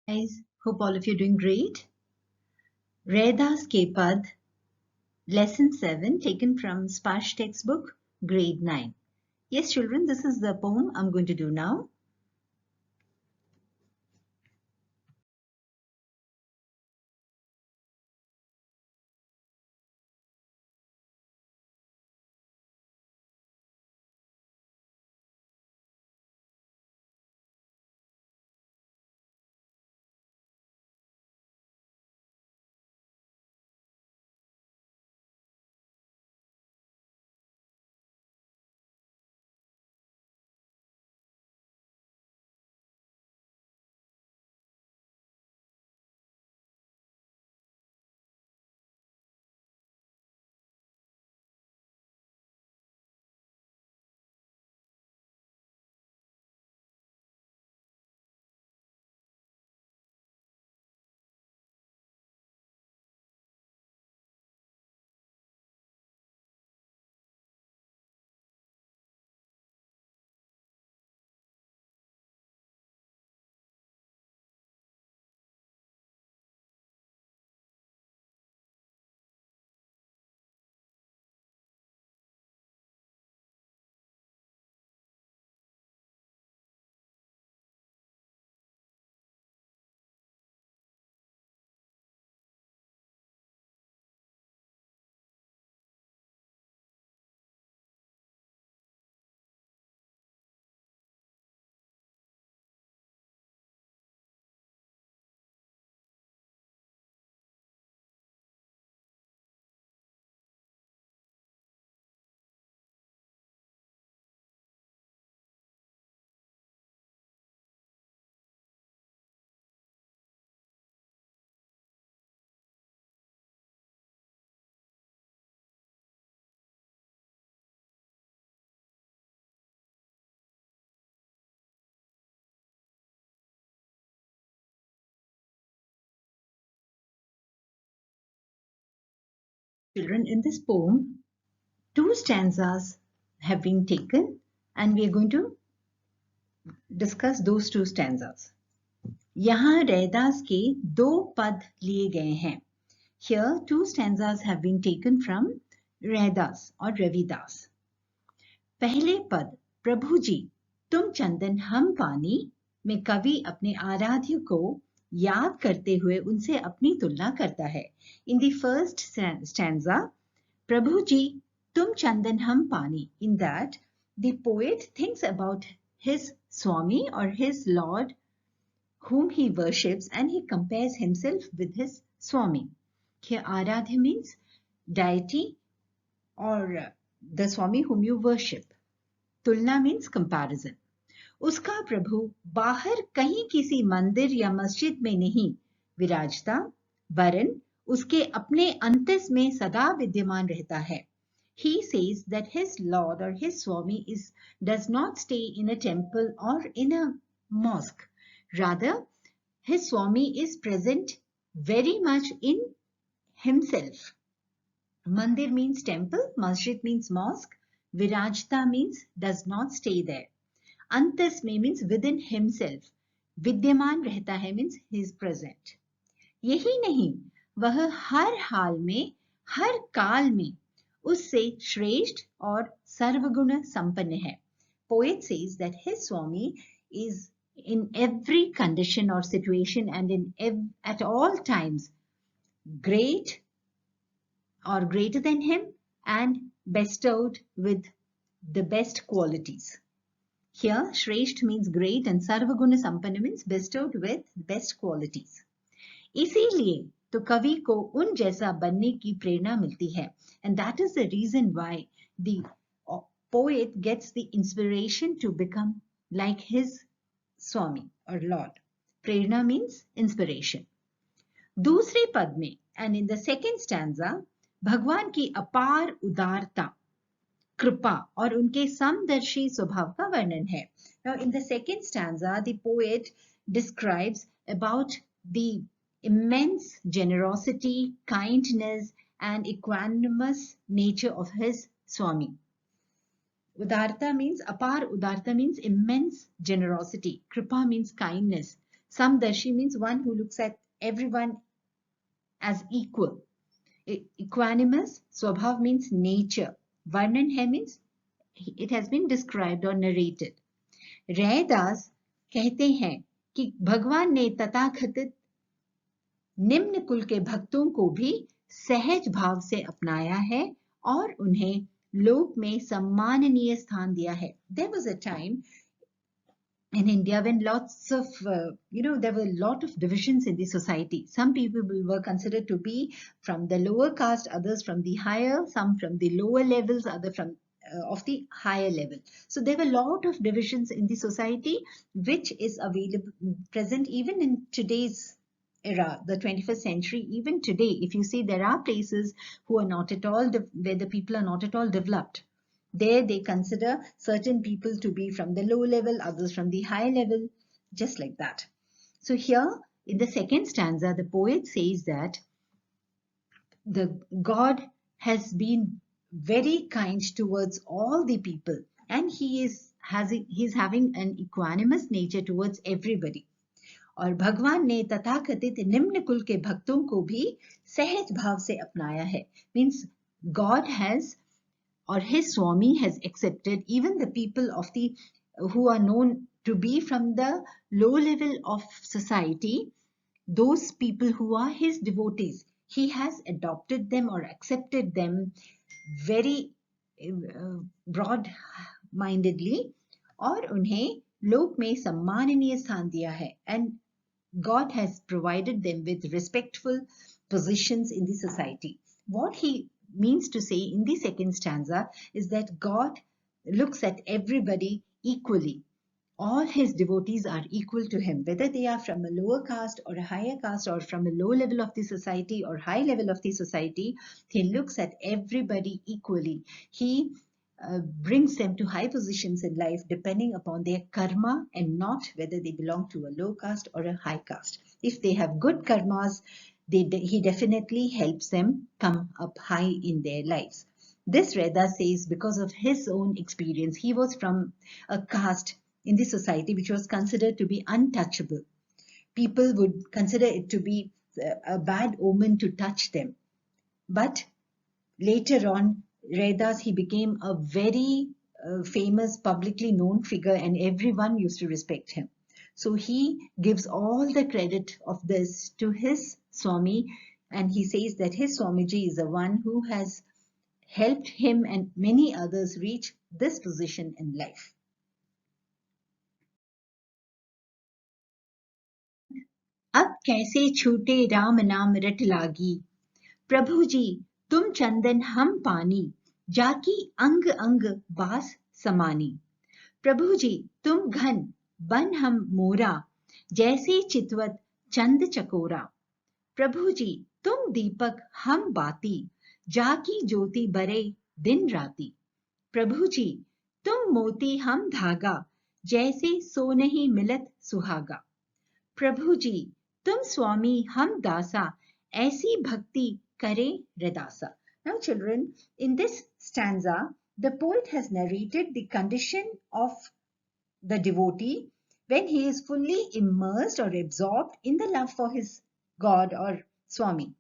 Guys, hope all of you are doing great. Raidas ke pad, lesson 7, taken from Sparsh textbook, grade 9. Yes, children, this is the poem I'm going to do now. Children, in this poem, two stanzas have been taken and we are going to discuss those two stanzas. यहाँ रैदास के दो पद लिए गए हैं. Here, two stanzas have been taken from Raidas or Ravidas. पहले पद प्रभु जी तुम चंदन हम पानी में कवि अपने आराध्य को याद करते हुए उनसे अपनी तुलना करता है. In the first stanza, प्रभु जी तुम चंदन हम पानी, in that the poet thinks about his Swami or his Lord whom he worships and he compares himself with his Swami. Here Aradhya means deity or the Swami whom you worship. तुलना means comparison. उसका प्रभु बाहर कहीं किसी मंदिर या मस्जिद में नहीं विराजता, वरन उसके अपने अंतस में सदा विद्यमान रहता है. He says that his Lord or his Swami does not stay in a temple or in a mosque. Rather, his Swami is present very much in himself. Mandir means temple, masjid means mosque, virajta means does not stay there. Antas mein means within himself. विद्यमान रहता है means he is present. यही नहीं, वह हर हाल में, हर काल में उससे श्रेष्ठ और सर्वगुण संपन्न है. Poet says that his Swami is in every condition or situation and at all times great or greater than him and bestowed with the best qualities. Here, Shresht means great and Sarvaguna Sampanna means bestowed with best qualities. इसीलिए तो कवि को उन जैसा बनने की प्रेरणा मिलती है. And that is the reason why the poet gets the inspiration to become like his Swami or Lord. Prerna means inspiration. दूसरे पद में and in the second stanza, भगवान की अपार उदारता, कृपा और उनके समदर्शी स्वभाव का वर्णन है. Now in the second stanza, the poet describes about the immense generosity, kindness and equanimous nature of his Swami. Udarta means, apar udarta means immense generosity. Kripa means kindness. Samdarshi means one who looks at everyone as equal. Equanimous, Swabhav means nature. Varnan hai means it has been described or narrated. Raidas कहते हैं कि भगवान ने तथाकथित निम्न कुल के भक्तों को भी सहज भाव से अपनाया है और उन्हें लोक में सम्माननीय स्थान दिया है. There was a time in India when lots of, there were a lot of divisions in the society. Some people were considered to be from the lower caste, others from the higher, some from the lower levels, other from of the higher level. So there were a lot of divisions in the society, which is available present even in today's era, the 21st century. Even today, if you see, there are places who are not at all, where the people are not at all developed. There they consider certain people to be from the low level, others from the high level, just like that. So here in the second stanza, the poet says that the God has been very kind towards all the people, and he's having an equanimous nature towards everybody. और भगवान ने तथाकथित निम्न कुल के भक्तों को भी सहज भाव से अपनाया है. Means God has, or his Swami has accepted even the people of the who are known to be from the low level of society, those people who are his devotees. He has adopted them or accepted them very broad-mindedly और उन्हें लोक में सम्माननीय स्थान दिया है. And God has provided them with respectful positions in the society. What he means to say in the second stanza is that God looks at everybody equally. All his devotees are equal to him, whether they are from a lower caste or a higher caste, or from a low level of the society or high level of the society. He looks at everybody equally. He brings them to high positions in life depending upon their karma and not whether they belong to a low caste or a high caste. If they have good karmas, he definitely helps them come up high in their lives. This Reda says because of his own experience, he was from a caste in the society which was considered to be untouchable. People would consider it to be a bad omen to touch them. But later on, Raidas, he became a very famous, publicly known figure, and everyone used to respect him. So he gives all the credit of this to his Swami, and he says that his Swamiji is the one who has helped him and many others reach this position in life. अब कैसे छूटे राम नाम रट लागी, प्रभु जी तुम चंदन हम पानी, जाकी अंग अंग बास समानी. प्रभु जी तुम घन बन हम मोरा, जैसे चितवत चंद चकोरा. प्रभु जी तुम दीपक हम बाती, जाकी ज्योति बरे दिन राती. प्रभु जी तुम मोती हम धागा, जैसे सो नहीं मिलत सुहागा. प्रभु जी तुम स्वामी हम दासा, ऐसी भक्ति करे हृदासा. Now children, in this stanza, the poet has narrated the condition of the devotee when he is fully immersed or absorbed in the love for his God or Swami.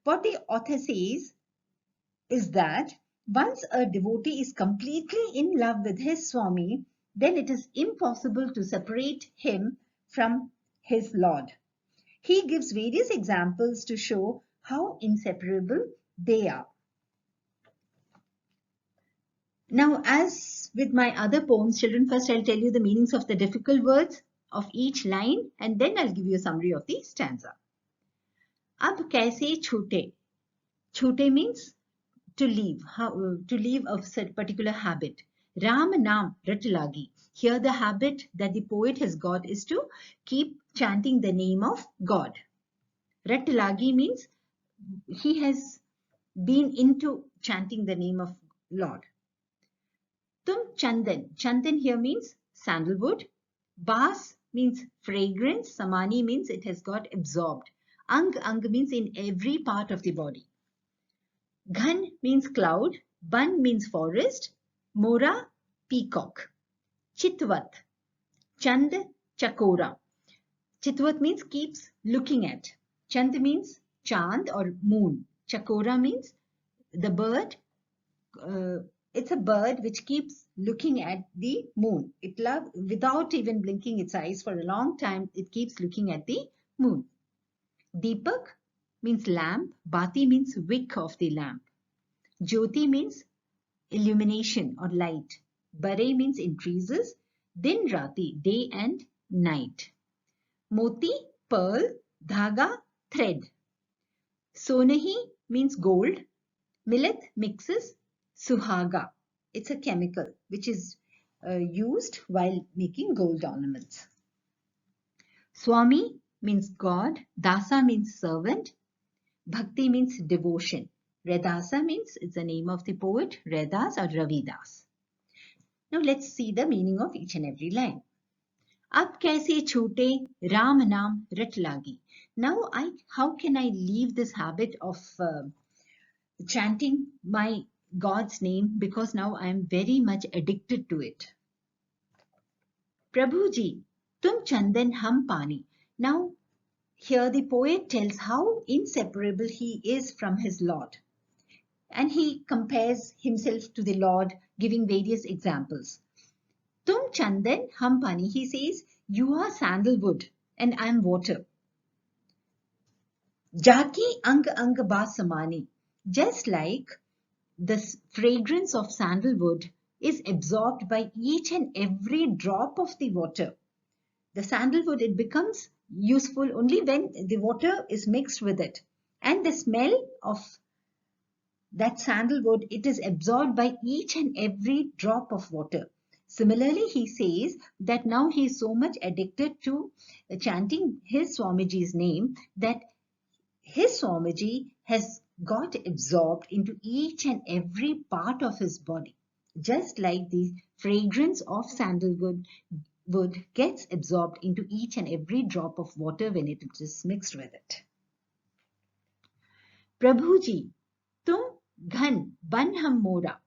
What the author says is that once a devotee is completely in love with his Swami, then it is impossible to separate him from his Lord. He gives various examples to show how inseparable they are. Now, as with my other poems, children, first I'll tell you the meanings of the difficult words of each line, and then I'll give you a summary of the stanza. Ab kaise chhute? Chhute means to leave, to leave a particular habit. Ram Naam Rat Lagi. Here the habit that the poet has got is to keep chanting the name of God. Rat Lagi means he has been into chanting the name of Lord. Tum Chandan. Chandan here means sandalwood. Bas means fragrance. Samani means it has got absorbed. Ang means in every part of the body. Ghan means cloud. Ban means forest. Mora, peacock. Chitvat. Chand, chakora. Chitwat means keeps looking at. Chand means chand or moon. Chakora means the bird. It's a bird which keeps looking at the moon. It loves, without even blinking its eyes for a long time, it keeps looking at the moon. Deepak means lamp. Bati means wick of the lamp. Jyoti means illumination or light. Bare means increases. Din rati, day and night. Moti, pearl. Dhaga, thread. Sonahi means gold. Millet mixes. Suhaga, it's a chemical which is used while making gold ornaments. Swami means God. Dasa means servant. Bhakti means devotion. Redasa means, it's the name of the poet, Raidas or Ravidas. Now let's see the meaning of each and every line. Ab kaise chhoote Ram naam rat lagi. Now how can I leave this habit of chanting my God's name, because now I am very much addicted to it. Prabhuji, tum chandan hum pani. Now here the poet tells how inseparable he is from his Lord. And he compares himself to the Lord, giving various examples. Tum chandan hum pani. He says, you are sandalwood and I am water. Jaki ang ang ba samani. Just like the fragrance of sandalwood is absorbed by each and every drop of the water. The sandalwood, it becomes useful only when the water is mixed with it. And the smell of that sandalwood, it is absorbed by each and every drop of water. Similarly, he says that now he is so much addicted to chanting his Swamiji's name that his Swamiji has got absorbed into each and every part of his body, just like the fragrance of sandalwood gets absorbed into each and every drop of water when it is mixed with it. Prabhuji, tum ghan ban ham mora.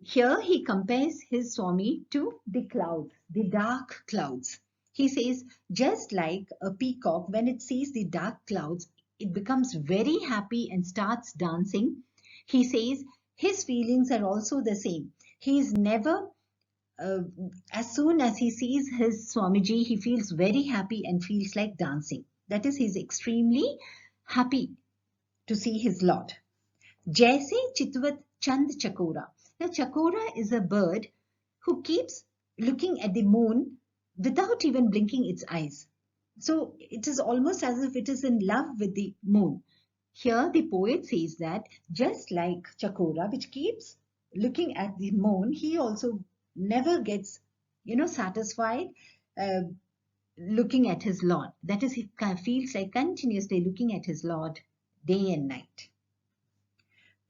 Here he compares his Swami to the clouds, the dark clouds. He says, just like a peacock, when it sees the dark clouds, it becomes very happy and starts dancing. He says his feelings are also the same. He is never, as soon as he sees his Swamiji, he feels very happy and feels like dancing. That is, he's extremely happy to see his Lord. Jaise chitwat chand chakora. Now, chakora is a bird who keeps looking at the moon without even blinking its eyes. So it is almost as if it is in love with the moon. Here the poet says that just like chakora, which keeps looking at the moon, he also never gets, satisfied looking at his Lord. That is, he feels like continuously looking at his Lord day and night.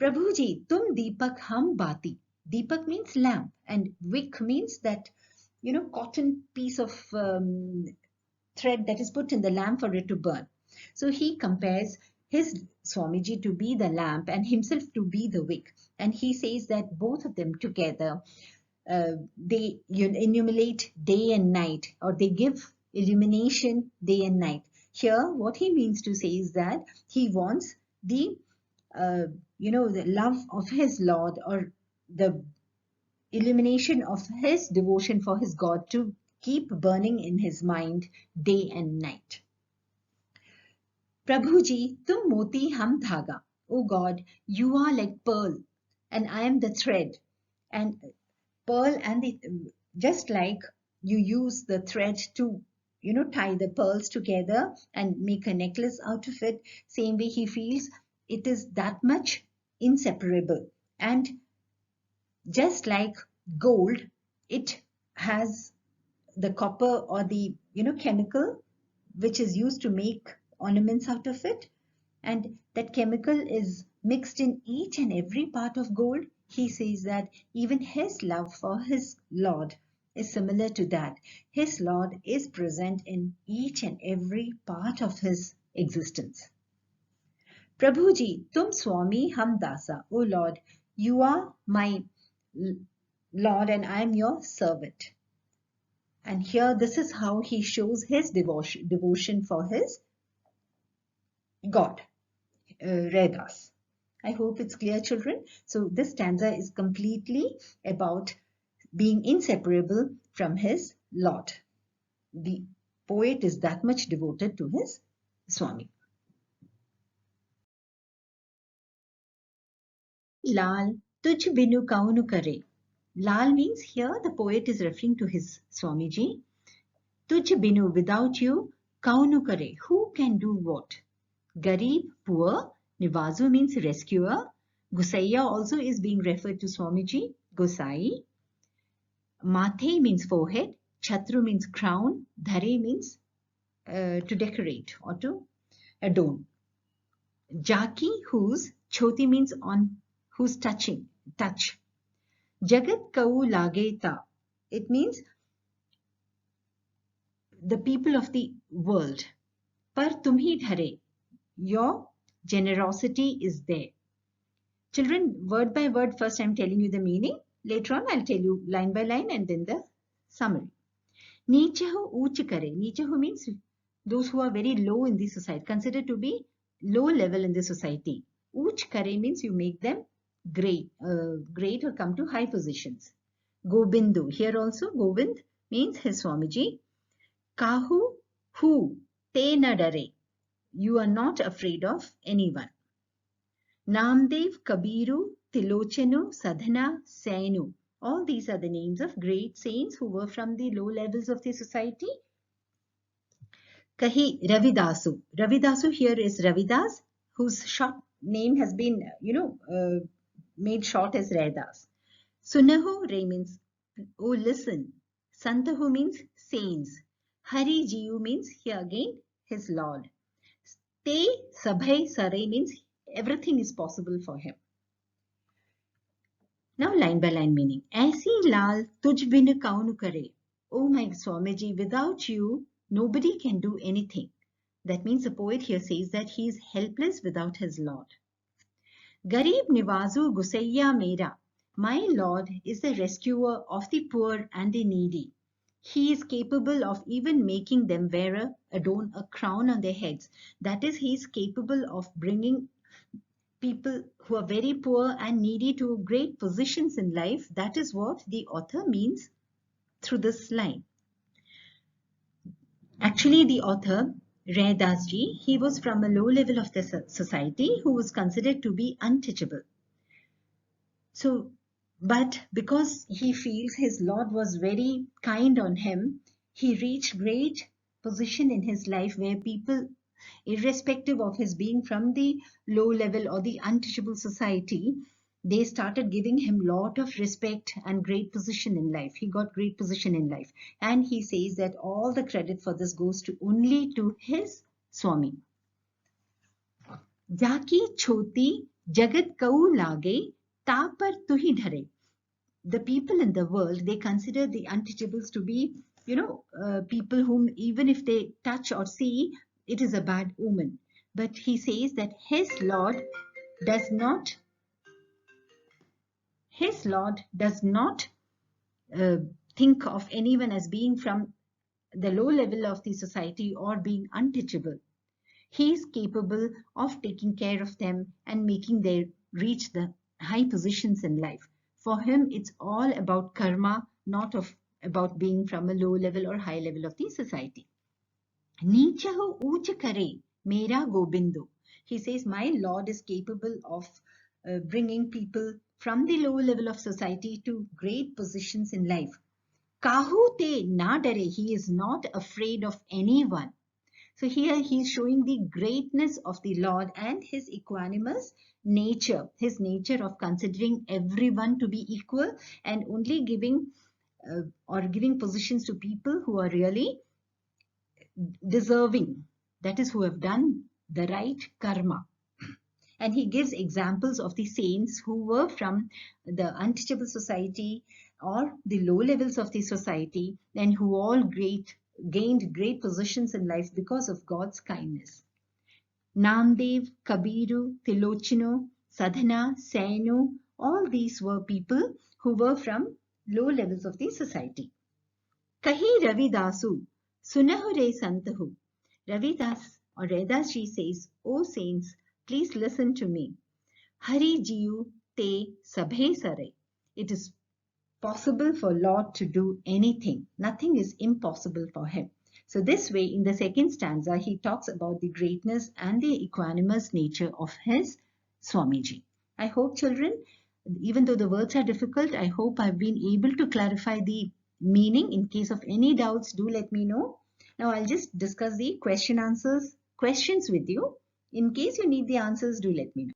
Prabhuji, tum deepak hum bati. Deepak means lamp and wick means that, cotton piece of thread that is put in the lamp for it to burn. So he compares his Swamiji to be the lamp and himself to be the wick. And he says that both of them together, they illuminate day and night, or they give illumination day and night. Here, what he means to say is that he wants the the love of his Lord, or the illumination of his devotion for his God to keep burning in his mind day and night. Prabhuji, tum moti hum dhaga. Oh God, you are like pearl and I am the thread. And pearl and just like you use the thread to tie the pearls together and make a necklace out of it, same way he feels it is that much inseparable. And just like gold, it has the copper or the chemical which is used to make ornaments out of it, and that chemical is mixed in each and every part of gold. He says that even his love for his Lord is similar to that. His Lord is present in each and every part of his existence. Prabhuji, tum Swami hum dasa. O Lord, you are my Lord and I am your servant. And here, this is how he shows his devotion for his God, Raidas. I hope it's clear, children. So this stanza is completely about being inseparable from his Lord. The poet is that much devoted to his Swami. Lal, tuj binu kaunu kare. Lal means here the poet is referring to his Swamiji. Tuj binu, without you, kaunu kare, who can do what? Garib, poor. Nivazu means rescuer. Gusaiya also is being referred to Swamiji. Gosai. Mathe means forehead. Chatru means crown. Dhare means to decorate or to adorn. Jaki, whose. Choti means on, who's touching, touch. Jagat kau lageta. It means the people of the world. Par tumhi dhare. Your generosity is there. Children, word by word, first I'm telling you the meaning. Later on, I'll tell you line by line and then the summary. Nichahu uch kare. Nichahu means those who are very low in the society, considered to be low level in the society. Uch kare means you make them great or come to high positions. Gobindu. Here also, Govind means his Swamiji. Kahu, who, te na dare. You are not afraid of anyone. Namdev, Kabiru, Tilochanu, Sadhana, Sainu. All these are the names of great saints who were from the low levels of the society. Kahi Ravidasu. Ravidasu here is Ravidas, whose short name has been, made short as Raidas. Sunahu Re means, oh listen. Santahu means saints. Hari Jiyu means here again his Lord. Te Sabhai Sare means everything is possible for him. Now line by line meaning. Aisi lal tuj bin kaunu kare. Oh my Swamiji, without you, nobody can do anything. That means the poet here says that he is helpless without his Lord. Garib nivazu gusaiya mera. My Lord is the rescuer of the poor and the needy. He is capable of even making them adorn a crown on their heads. That is, he is capable of bringing people who are very poor and needy to great positions in life. That is what the author means through this line. Actually, the author, Raidas ji, he was from a low level of the society who was considered to be untouchable. So, but because he feels his Lord was very kind on him, he reached great position in his life where people, irrespective of his being from the low level or the untouchable society, they started giving him lot of respect and great position in life. He got great position in life. And he says that all the credit for this goes to only to his Swami. Jaki choti jagat kau lage ta par tuhi dhare. The people in the world, they consider the untouchables to be, people whom even if they touch or see, it is a bad omen. But he says that his Lord does not think of anyone as being from the low level of the society or being untouchable. He is capable of taking care of them and making them reach the high positions in life. For him, it's all about karma, not about being from a low level or high level of the society. Nichahu uch kare, mera gobindu. He says, my Lord is capable of bringing people from the low level of society to great positions in life. Kahu te na dare, he is not afraid of anyone. So here he is showing the greatness of the Lord and his equanimous nature, his nature of considering everyone to be equal and only giving positions to people who are really deserving, that is, who have done the right karma. And he gives examples of the saints who were from the untouchable society or the low levels of the society and who all gained great positions in life because of God's kindness. Namdev, Kabiru, Tilochino, Sadhana, Sainu, all these were people who were from low levels of the society. Kahi Ravidasu, Sunahu re Santahu. Ravidas or Raidas ji says, O saints, please listen to me. Hari Jiyu te sabhe sare. It is possible for Lord to do anything. Nothing is impossible for him. So this way, in the second stanza, he talks about the greatness and the equanimous nature of his Swamiji. I hope, children, even though the words are difficult, I hope I've been able to clarify the meaning. In case of any doubts, do let me know. Now I'll just discuss the questions with you. In case you need the answers, do let me know.